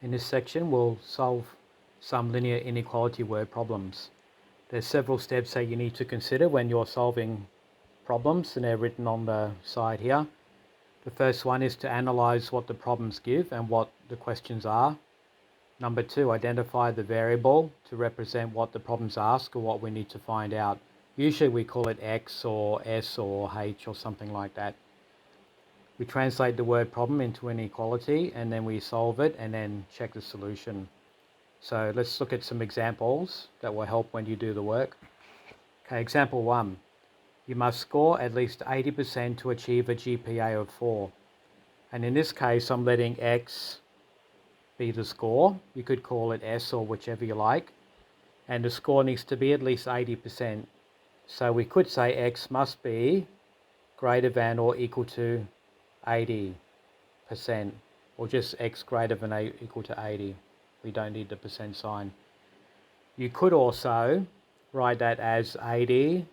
In this section, we'll solve some linear inequality word problems. There's several steps that you need to consider when you're solving problems, and they're written on the side here. The first one is to analyze what the problems give and what the questions are. Number two, identify the variable to represent what the problems ask or what we need to find out. Usually we call it X or S or H or something like that. We translate the word problem into an inequality and then we solve it and then check the solution. So let's look at some examples that will help when you do the work. Okay, example 1. You must score at least 80% to achieve a GPA of 4. And in this case, I'm letting X be the score. You could call it S or whichever you like. And the score needs to be at least 80%. So we could say X must be greater than or equal to 80%, or just X greater than or equal to 80. We don't need the percent sign. You could also write that as 80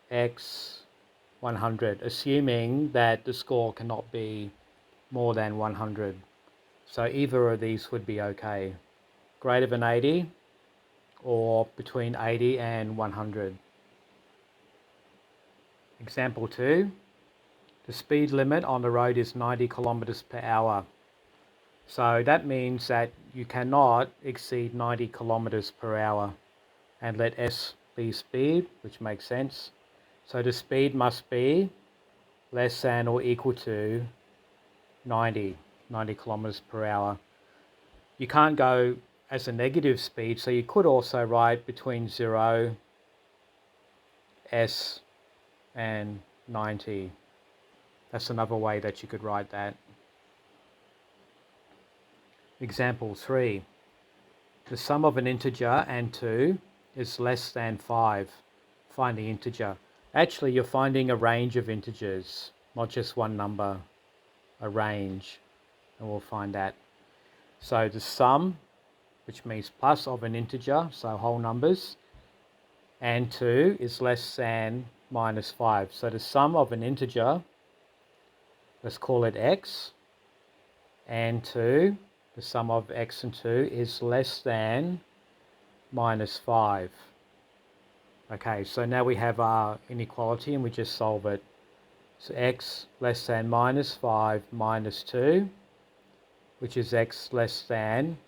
X 100, assuming that the score cannot be more than 100. So either of these would be okay. Greater than 80 or between 80 and 100. Example 2. The speed limit on the road is 90 kilometers per hour. So that means that you cannot exceed 90 kilometers per hour, and let S be speed, which makes sense. So the speed must be less than or equal to 90 kilometers per hour. You can't go as a negative speed, so you could also write between 0, S, and 90. That's another way that you could write that. Example 3. The sum of an integer and 2 is less than 5. Find the integer. Actually, you're finding a range of integers, not just one number, a range, and we'll find that. So the sum, which means plus of an integer, so whole numbers, and 2 is less than minus 5. So the sum of an integer, let's call it X, and 2, the sum of X and 2 is less than minus 5. Okay, so now we have our inequality and we just solve it. So X less than minus 5 minus 2, which is X less than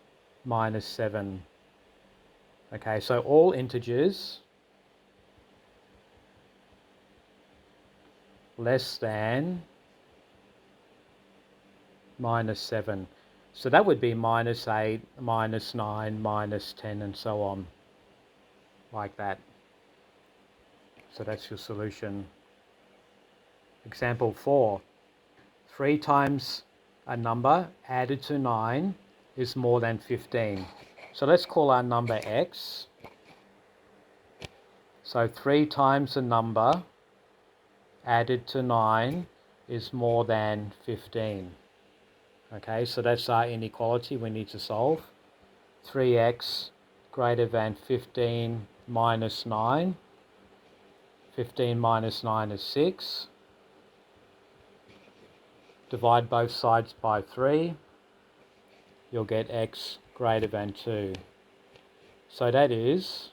minus 7. Okay, so all integers less than minus 7. So that would be minus 8, minus 9, minus 10, and so on, like that. So that's your solution. Example 4. 3 times a number added to 9 is more than 15. So let's call our number X. So 3 times a number added to 9 is more than 15. Okay, so that's our inequality we need to solve. 3x greater than 15 minus 9. 15 minus 9 is 6. Divide both sides by 3. You'll get x greater than 2. So that is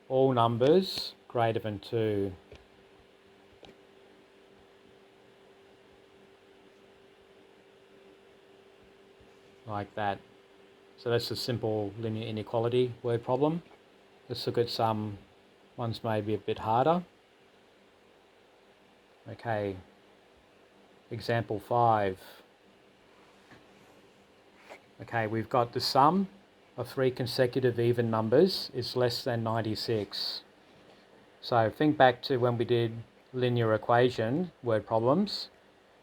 all numbers greater than 2. Like that. So that's a simple linear inequality word problem. Let's look at some ones maybe a bit harder. Okay, example 5. Okay, we've got the sum of 3 consecutive even numbers is less than 96. So think back to when we did linear equation word problems.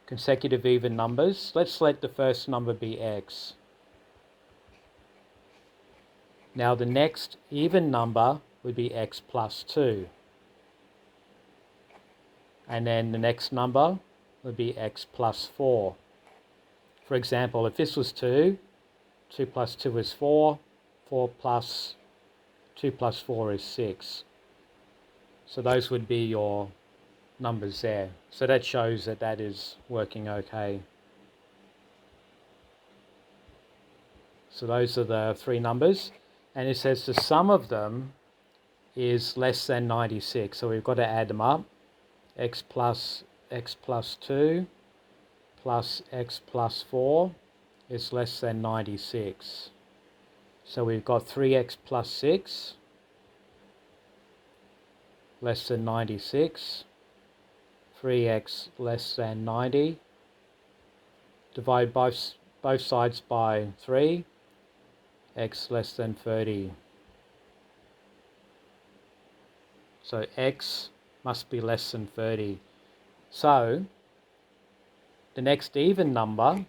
Consecutive even numbers. Let's let the first number be x. Now the next even number would be x plus 2. And then the next number would be x plus 4. For example, if this was 2, 2 plus 2 is 4, 4 plus 2 plus 4 is 6. So those would be your numbers there. So that shows that that is working okay. So those are the three numbers. And it says the sum of them is less than 96. So we've got to add them up. X plus 2 plus x plus 4 is less than 96. So we've got 3x plus 6 less than 96. 3x less than 90. Divide both sides by 3. X less than 30. So x must be less than 30. So the next even number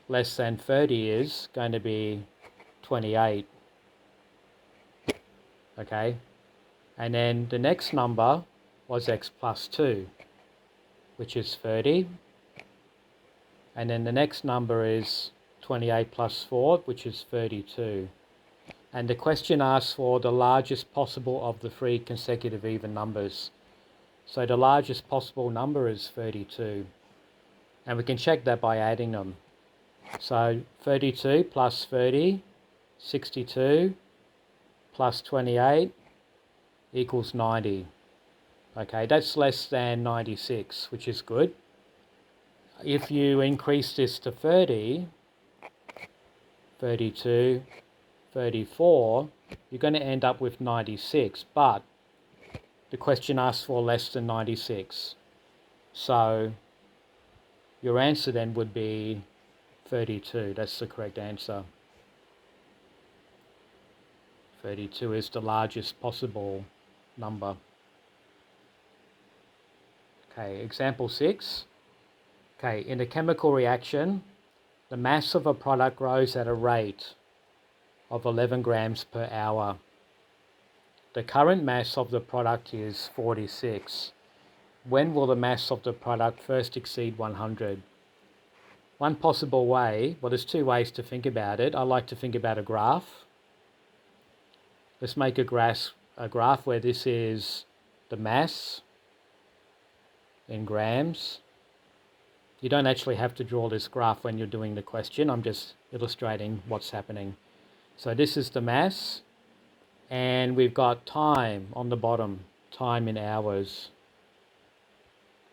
less than 30 is going to be 28. Okay, and then the next number was x plus 2, which is 30. And then the next number is 28 plus 4, which is 32. And the question asks for the largest possible of the three consecutive even numbers. So the largest possible number is 32. And we can check that by adding them. So 32 plus 30, 62, plus 28 equals 90. Okay, that's less than 96, which is good. If you increase this to 30, 32, 34, you're going to end up with 96, but the question asks for less than 96. So your answer then would be 32. That's the correct answer. 32 is the largest possible number. Okay, example 6. Okay, in a chemical reaction, the mass of a product grows at a rate of 11 grams per hour. The current mass of the product is 46. When will the mass of the product first exceed 100? One possible way, well, there's two ways to think about it. I like to think about a graph. Let's make a graph where this is the mass in grams. You don't actually have to draw this graph when you're doing the question. I'm just illustrating what's happening. So this is the mass, and we've got time on the bottom, time in hours.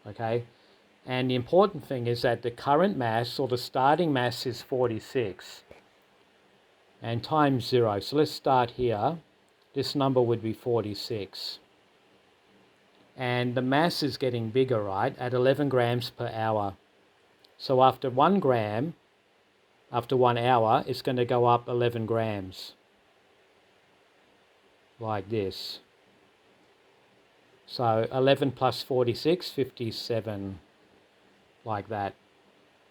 Okay, and the important thing is that the current mass, or the starting mass, is 46, and time's 0. So let's start here. This number would be 46. And the mass is getting bigger, right, at 11 grams per hour. So after 1 gram, after 1 hour, it's going to go up 11 grams. Like this. So 11 plus 46, 57. Like that.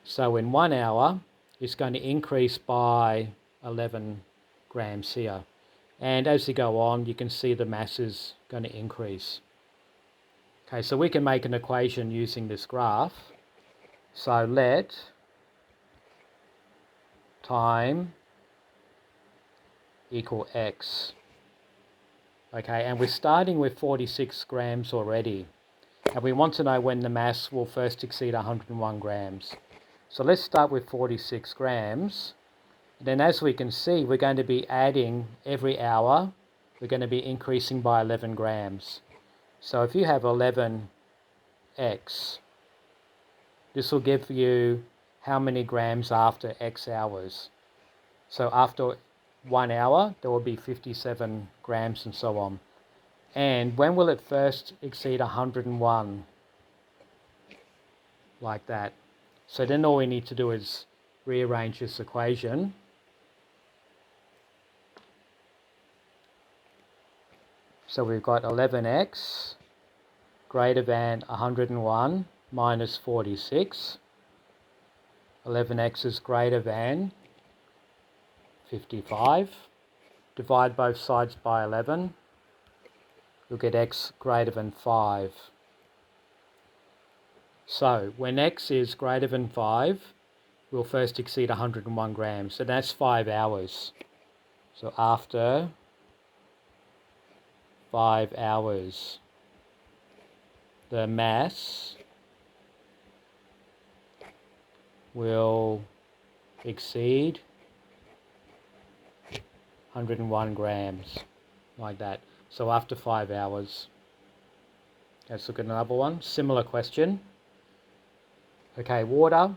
So in 1 hour, it's going to increase by 11 grams here. And as you go on, you can see the mass is going to increase. Okay, so we can make an equation using this graph. So let time equal x. Okay, and we're starting with 46 grams already. And we want to know when the mass will first exceed 101 grams. So let's start with 46 grams. Then as we can see, we're going to be adding every hour. We're going to be increasing by 11 grams. So if you have 11x, this will give you how many grams after x hours. So after 1 hour, there will be 57 grams and so on. And when will it first exceed 101? Like that. So then all we need to do is rearrange this equation. So we've got 11x greater than 101 minus 46. 11x is greater than 55. Divide both sides by 11. You'll get x greater than 5. So when x is greater than 5, we'll first exceed 101 grams. So that's 5 hours. So after 5 hours, the mass will exceed 101 grams, like that. So after 5 hours. Let's look at another one. Similar question. Okay, water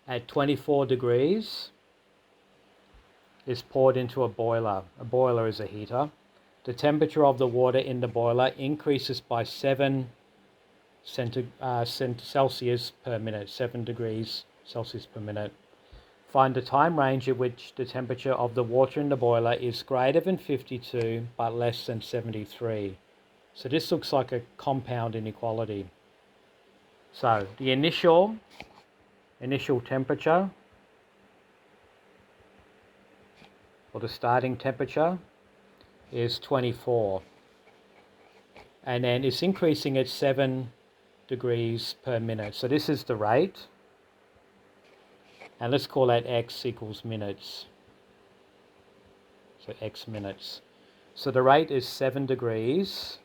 at 24 degrees is poured into a boiler. A boiler is a heater. The temperature of the water in the boiler increases by 7 Celsius per minute, 7 degrees Celsius per minute. Find the time range at which the temperature of the water in the boiler is greater than 52 but less than 73. So this looks like a compound inequality. So the initial temperature, or the starting temperature, is 24. And then it's increasing at 7 degrees per minute. So this is the rate. And let's call that x equals minutes. So x minutes. So the rate is 7 degrees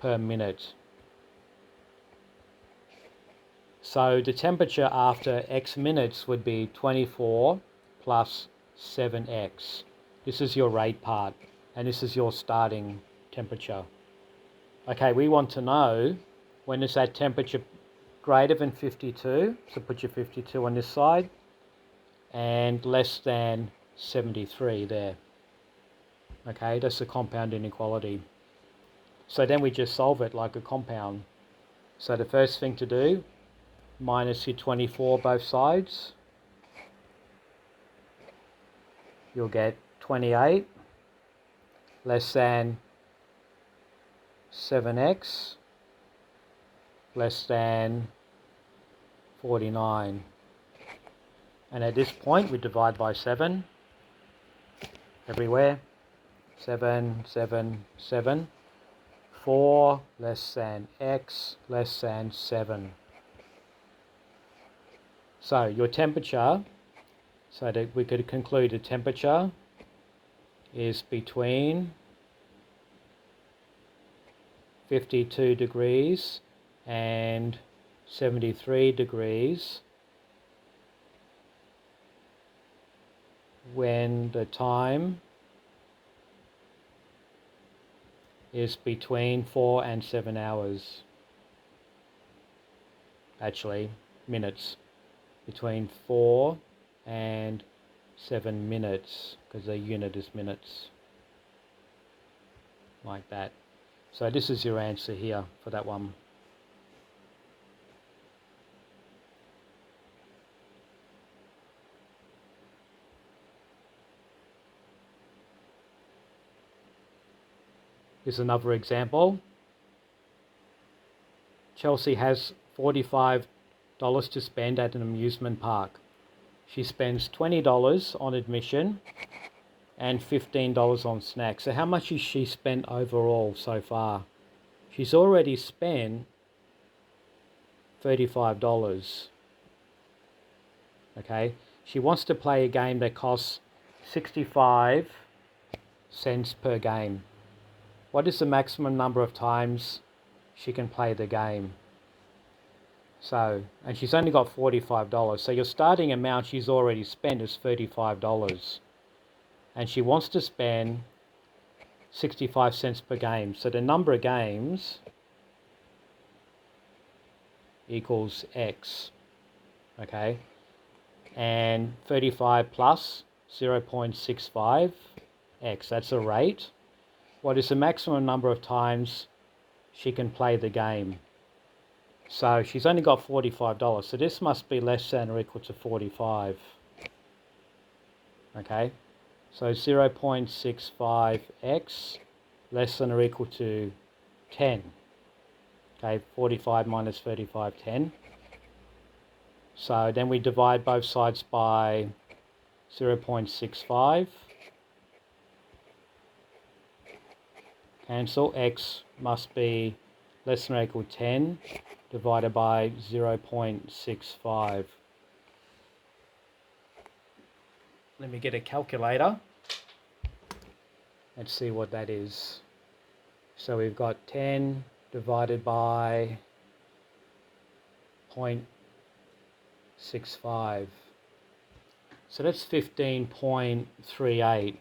per minute. So the temperature after x minutes would be 24 plus 7x. This is your rate part, and this is your starting temperature. Okay, we want to know when is that temperature greater than 52, so put your 52 on this side, and less than 73 there. Okay, that's a compound inequality. So then we just solve it like a compound. So the first thing to do, minus your 24 both sides. You'll get 28 less than 7x less than 49. And at this point we divide by 7 everywhere. 7, 7, 7. 4 less than x less than 7. So your temperature, so that we could conclude the temperature is between 52 degrees and 73 degrees when the time is between 4 and 7 hours. Actually, minutes. Between 4 and 7 minutes, because the unit is minutes. Like that. So this is your answer here for that one. Here's another example. Chelsea has $45 to spend at an amusement park. She spends $20 on admission and $15 on snacks. So how much has she spent overall so far? She's already spent $35. Okay, she wants to play a game that costs 65 cents per game. What is the maximum number of times she can play the game? So, and she's only got $45. So your starting amount she's already spent is $35. And she wants to spend 65 cents per game. So the number of games equals X. Okay. And 35 plus 0.65 X. That's a rate. What is the maximum number of times she can play the game? So she's only got $45. So this must be less than or equal to 45. Okay. So 0.65x less than or equal to 10. Okay, 45 minus 35, 10. So then we divide both sides by 0.65. Cancel. X must be less than or equal to 10 divided by 0.65. Let me get a calculator. Let's see what that is. So we've got 10 divided by 0.65. So that's 15.38.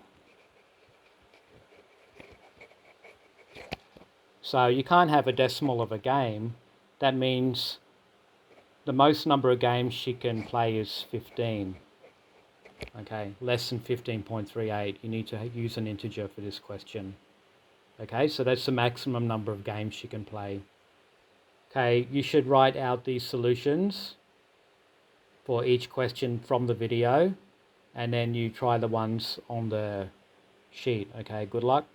So you can't have a decimal of a game. That means the most number of games she can play is 15. Okay, less than 15.38. You need to use an integer for this question. Okay, so that's the maximum number of games she can play. Okay, you should write out these solutions for each question from the video, and then you try the ones on the sheet. Okay, good luck.